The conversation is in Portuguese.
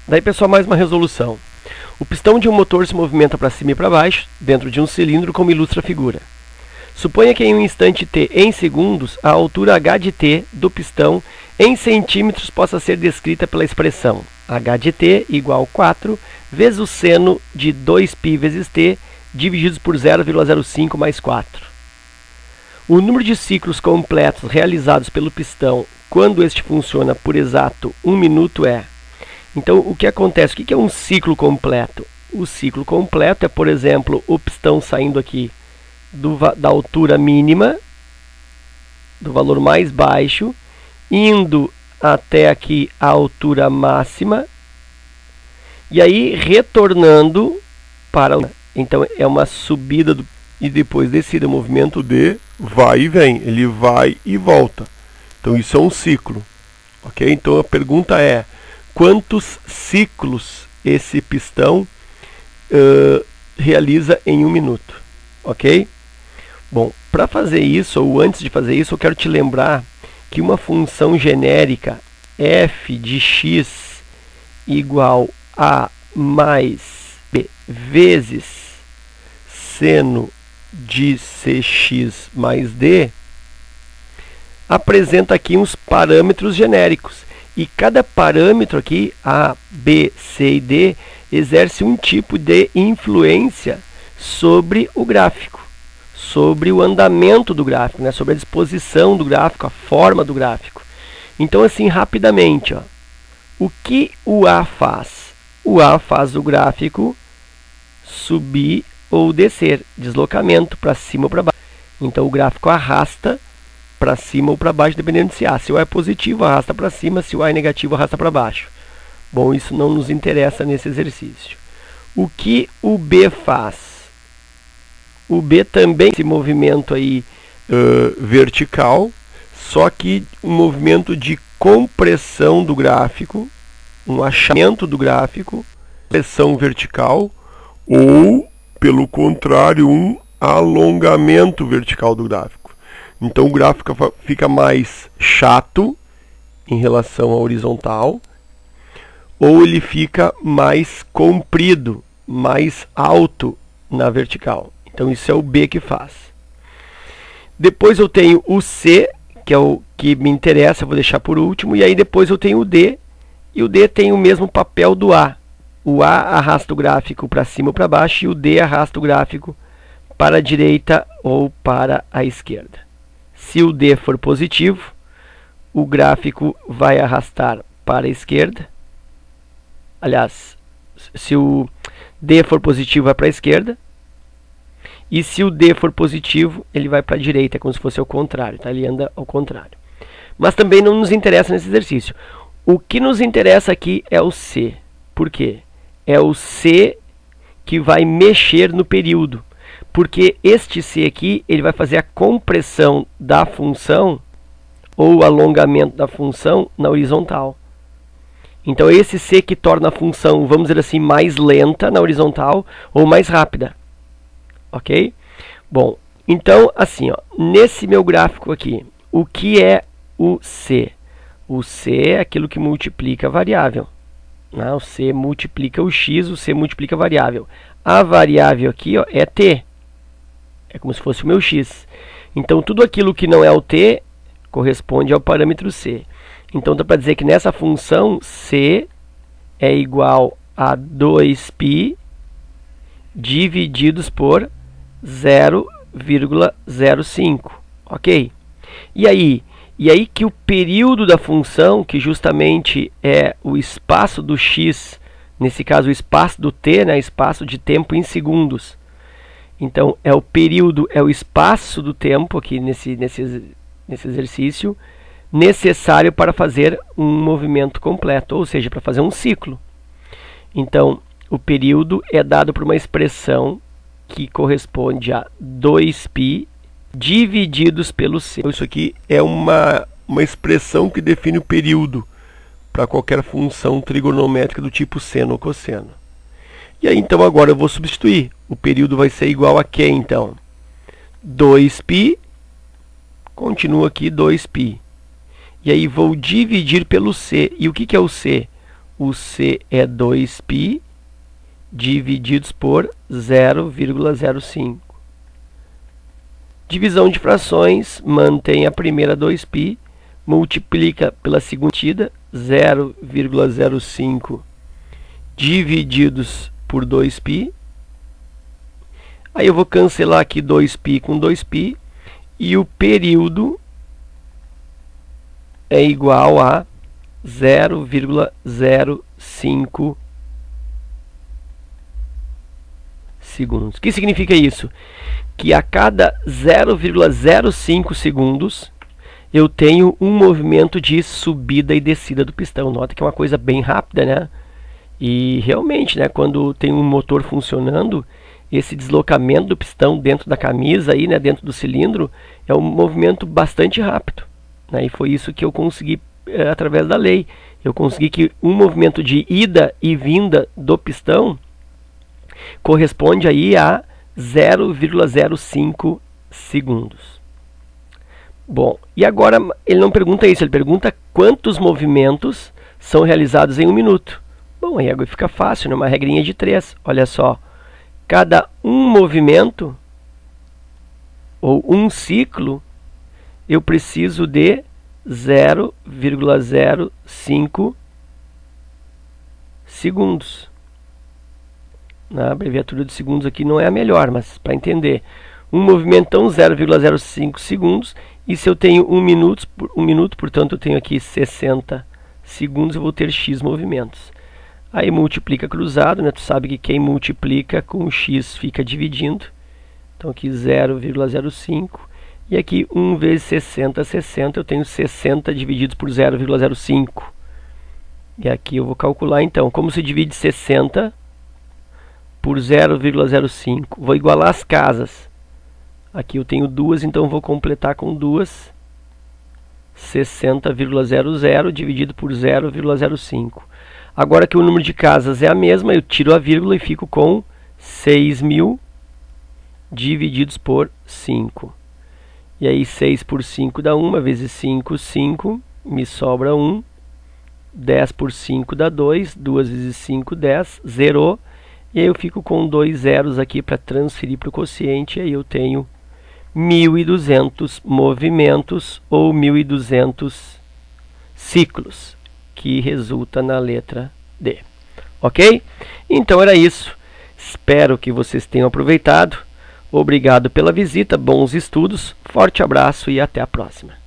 Daí, pessoal, mais uma resolução. O pistão de um motor se movimenta para cima e para baixo, dentro de um cilindro, como ilustra a figura. Suponha que em um instante t em segundos, a altura h de t do pistão em centímetros possa ser descrita pela expressão h de t igual 4 vezes o seno de 2π vezes t divididos por 0,05 mais 4. O número de ciclos completos realizados pelo pistão quando este funciona por exato 1 minuto é... Então, o que acontece? O que é um ciclo completo? O ciclo completo é, por exemplo, o pistão saindo aqui da altura mínima, do valor mais baixo, indo até aqui a altura máxima, e aí retornando para... Então, é uma subida e depois descida, movimento de vai e vem, ele vai e volta. Então, isso é um ciclo. Ok? Então, a pergunta é: quantos ciclos esse pistão realiza em 1 minuto? Ok? Bom, para fazer isso, ou antes de fazer isso, eu quero te lembrar que uma função genérica f de x igual a mais b vezes seno de cx mais d apresenta aqui uns parâmetros genéricos. E cada parâmetro aqui, A, B, C e D, exerce um tipo de influência sobre o gráfico, sobre o andamento do gráfico, né? Sobre a disposição do gráfico, a forma do gráfico. Então, assim, rapidamente, ó, o que o A faz? O A faz o gráfico subir ou descer, deslocamento para cima ou para baixo. Então, o gráfico arrasta para cima ou para baixo, dependendo de se A. Se o A é positivo, arrasta para cima. Se o A é negativo, arrasta para baixo. Bom, isso não nos interessa nesse exercício. O que o B faz? O B também esse movimento aí vertical, só que um movimento de compressão do gráfico, um achamento do gráfico, pressão vertical, ou, pelo contrário, um alongamento vertical do gráfico. Então o gráfico fica mais chato em relação à horizontal, ou ele fica mais comprido, mais alto na vertical. Então isso é o B que faz. Depois eu tenho o C, que é o que me interessa, vou deixar por último, e aí depois eu tenho o D, e o D tem o mesmo papel do A. O A arrasta o gráfico para cima ou para baixo, e o D arrasta o gráfico para a direita ou para a esquerda. Se o D for positivo, o gráfico vai arrastar para a esquerda. Aliás, se o D for positivo, vai para a esquerda. E se o D for positivo, ele vai para a direita, como se fosse ao contrário, tá? Ele anda ao contrário. Mas também não nos interessa nesse exercício. O que nos interessa aqui é o C. Por quê? É o C que vai mexer no período. Porque este C aqui, ele vai fazer a compressão da função ou o alongamento da função na horizontal. Então, esse C que torna a função, vamos dizer assim, mais lenta na horizontal ou mais rápida. Ok? Bom, então, assim, ó, nesse meu gráfico aqui, o que é o C? O C é aquilo que multiplica a variável. Né? O C multiplica o x, o C multiplica a variável. A variável aqui, ó, é t. É como se fosse o meu x. Então, tudo aquilo que não é o t corresponde ao parâmetro c. Então, dá para dizer que nessa função, c é igual a 2π divididos por 0,05. Ok? E aí que o período da função, que justamente é o espaço do x, nesse caso o espaço do t, né, espaço de tempo em segundos. Então, é o período, é o espaço do tempo aqui nesse exercício necessário para fazer um movimento completo, ou seja, para fazer um ciclo. Então, o período é dado por uma expressão que corresponde a 2π divididos pelo c. Isso aqui é uma expressão que define o período para qualquer função trigonométrica do tipo seno ou cosseno. E aí, então, agora eu vou substituir. O período vai ser igual a quê, então? 2π, continua aqui 2π. E aí vou dividir pelo c. E o que é o c? o C é 2π divididos por 0,05. Divisão de frações, mantém a primeira 2π, multiplica pela segunda, 0,05 divididos por 2π. Aí eu vou cancelar aqui 2π com 2π, e o período é igual a 0,05 segundos. O que significa isso? Que a cada 0,05 segundos eu tenho um movimento de subida e descida do pistão. Nota que é uma coisa bem rápida, né? E realmente, né, quando tem um motor funcionando, esse deslocamento do pistão dentro da camisa, aí, né, dentro do cilindro, é um movimento bastante rápido, né? E foi isso que eu consegui através da lei. Eu consegui que um movimento de ida e vinda do pistão corresponde aí a 0,05 segundos. Bom, e agora ele não pergunta isso, ele pergunta quantos movimentos são realizados em um minuto. Bom, aí agora fica fácil, né? Uma regrinha de 3. Olha só, cada um movimento ou um ciclo, eu preciso de 0,05 segundos. A abreviatura de segundos aqui não é a melhor, mas para entender. Um movimento, então, 0,05 segundos. E se eu tenho um minuto, portanto, eu tenho aqui 60 segundos, eu vou ter x movimentos. Aí multiplica cruzado, né? Tu sabe que quem multiplica com o x fica dividindo. Então aqui 0,05. E aqui 1 vezes 60, 60. Eu tenho 60 divididos por 0,05. E aqui eu vou calcular, então, como se divide 60 por 0,05. Vou igualar as casas. Aqui eu tenho duas, então vou completar com duas. 60,00 dividido por 0,05. Agora que o número de casas é a mesma, eu tiro a vírgula e fico com 6.000 divididos por 5. E aí 6 por 5 dá 1, vezes 5, 5, me sobra 1. 10 por 5 dá 2, 2 vezes 5, 10, zerou. E aí eu fico com 2 zeros aqui para transferir para o quociente, e aí eu tenho 1.200 movimentos ou 1.200 ciclos, que resulta na letra D. Ok? Então era isso. Espero que vocês tenham aproveitado. Obrigado pela visita, bons estudos, forte abraço e até a próxima.